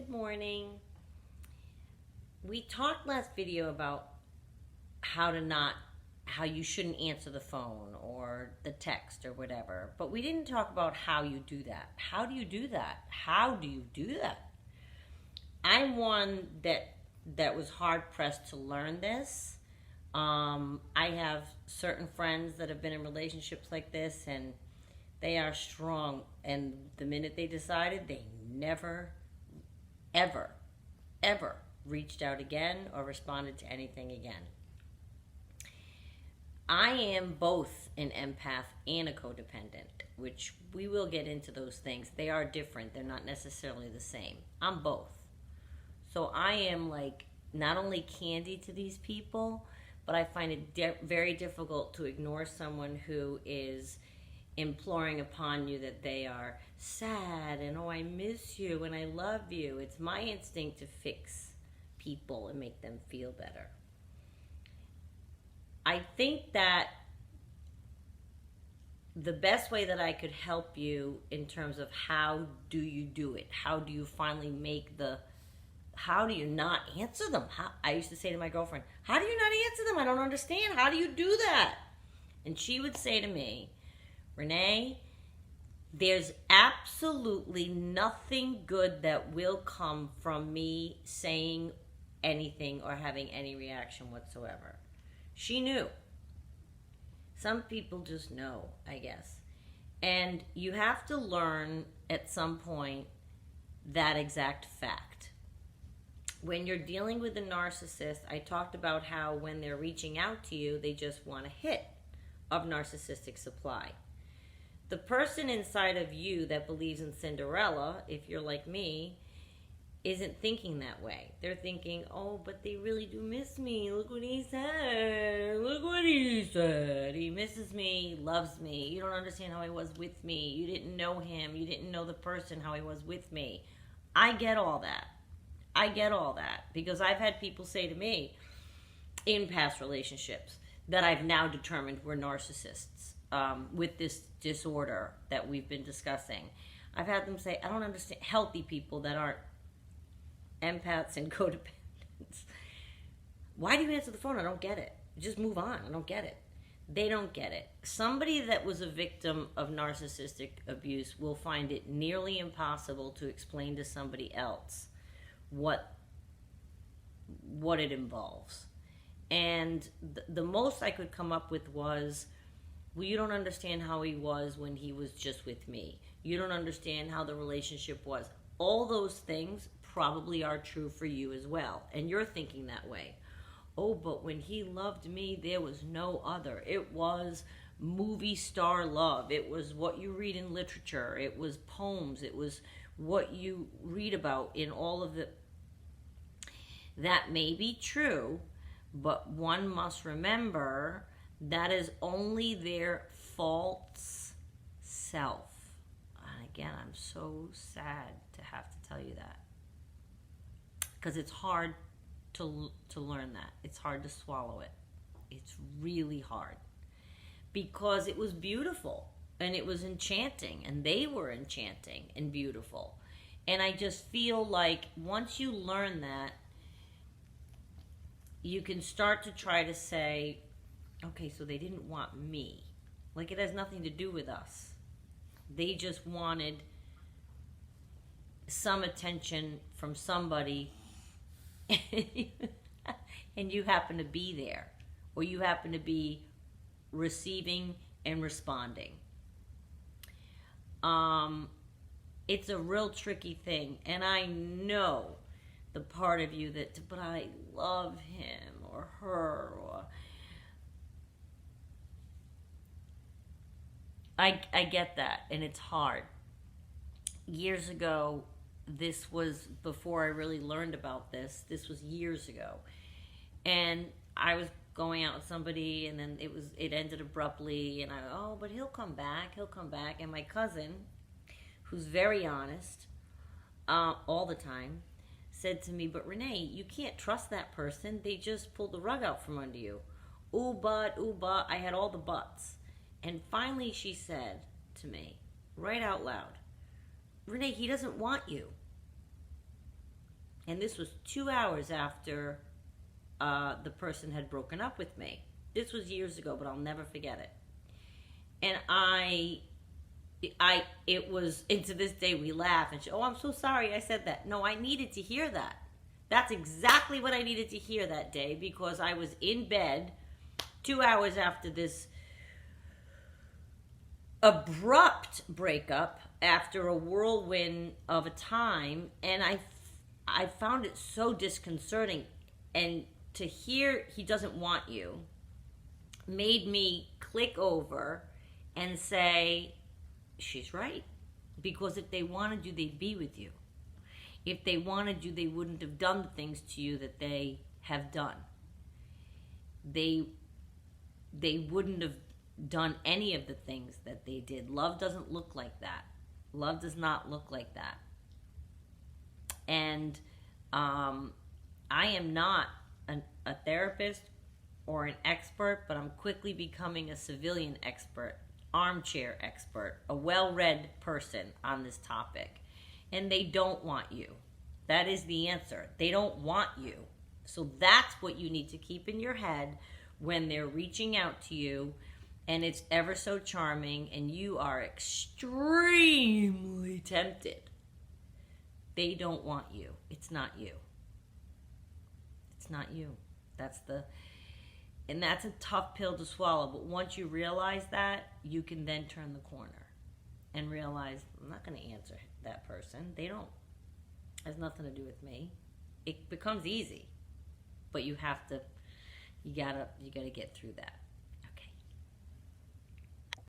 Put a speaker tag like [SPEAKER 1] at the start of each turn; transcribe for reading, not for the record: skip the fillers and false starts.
[SPEAKER 1] Good morning. We talked last video about how you shouldn't answer the phone or the text or whatever, but we didn't talk about how you do that. How do you do that? How do you do that? I'm one that was hard pressed to learn this. I have certain friends that have been in relationships like this, and they are strong. And the minute they decided, they never, ever, ever reached out again or responded to anything again. I am both an empath and a codependent, which we will get into those things. They are different. They're not necessarily the same. I'm both. So I am like not only candy to these people, but I find it very difficult to ignore someone who is imploring upon you that they are sad and, oh, I miss you and I love you. It's my instinct to fix people and make them feel better. I think that the best way that I could help you in terms of how do you do it, how do you finally how do you not answer them? I used to say to my girlfriend, how do you not answer them? I don't understand. How do you do that? And she would say to me, Renee, there's absolutely nothing good that will come from me saying anything or having any reaction whatsoever. She knew. Some people just know, I guess. And you have to learn at some point that exact fact. When you're dealing with a narcissist, I talked about how when they're reaching out to you, they just want a hit of narcissistic supply. The person inside of you that believes in Cinderella, if you're like me, isn't thinking that way. They're thinking, oh, but they really do miss me. Look what he said. Look what he said. He misses me, loves me. You don't understand how he was with me. You didn't know him. You didn't know the person how he was with me. I get all that. I get all that because I've had people say to me in past relationships that I've now determined were narcissists with this disorder that we've been discussing. I've had them say, I don't understand, healthy people that aren't empaths and codependents. Why do you answer the phone? I don't get it. Just move on. I don't get it. They don't get it. Somebody that was a victim of narcissistic abuse will find it nearly impossible to explain to somebody else what it involves. And the most I could come up with was, well, you don't understand how he was when he was just with me. You don't understand how the relationship was. All those things probably are true for you as well. And you're thinking that way. Oh, but when he loved me, there was no other. It was movie star love. It was what you read in literature. It was poems. It was what you read about in all of the... That may be true, but one must remember that is only their false self. And again, I'm so sad to have to tell you that. Because it's hard to learn that. It's hard to swallow it. It's really hard. Because it was beautiful, and it was enchanting, and they were enchanting and beautiful. And I just feel like once you learn that, you can start to try to say, okay, so they didn't want me. Like, it has nothing to do with us. They just wanted some attention from somebody, and you happen to be there, or you happen to be receiving and responding. It's a real tricky thing, and I know the part of you that, but I love him or her, or I get that, and it's hard. Years ago, this was before I really learned about this. This was years ago, and I was going out with somebody, and then it ended abruptly, and but he'll come back, and my cousin, who's very honest, all the time, said to me, but Renee, you can't trust that person. They just pulled the rug out from under you. Ooh, but, I had all the buts. And finally she said to me, right out loud, Renee, he doesn't want you. And this was 2 hours after the person had broken up with me. This was years ago, but I'll never forget it. And it was, and to this day we laugh and she, oh, I'm so sorry I said that. No, I needed to hear that. That's exactly what I needed to hear that day, because I was in bed 2 hours after this abrupt breakup, after a whirlwind of a time, and I found it so disconcerting. And to hear he doesn't want you made me click over and say, she's right. Because if they wanted you, they'd be with you. If they wanted you, they wouldn't have done the things to you that they have done. They wouldn't have done any of the things that they did. Love doesn't look like that. Love does not look like that. And I am not a therapist or an expert, but I'm quickly becoming a civilian expert, armchair expert, a well-read person on this topic. And they don't want you. That is the answer. They don't want you. So that's what you need to keep in your head when they're reaching out to you, and it's ever so charming, and you are extremely tempted. They don't want you. It's not you. It's not you. And that's a tough pill to swallow, but once you realize that, you can then turn the corner and realize, I'm not going to answer that person. It has nothing to do with me. It becomes easy, but you gotta get through that.